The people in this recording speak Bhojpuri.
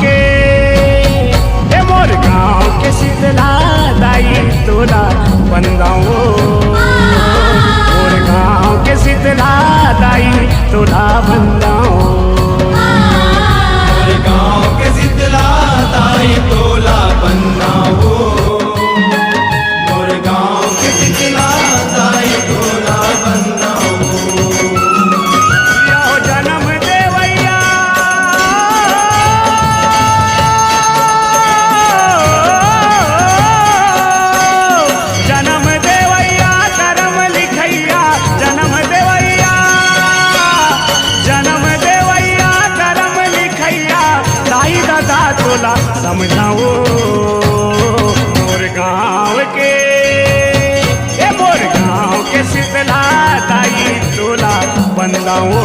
के, ए मोर गाँव के शीतला दाई तोला बंदाओ, मोर गाँव के शीतला दाई तोला बंदाओ, मोर गाँव के शीतला दाई तोला बंदाओ, मोर गाँव के शीतला दाई तोला बंदाओ। यो जन्म देवैया जन्म देवैया करम लिखैया, जन्म देवैया जन्म देवैया करम लिखैया दाई दादा तोला समझाओ, मोर गाँव के, ए मोर गाँव के शीतला दाई तोला बंदाओ।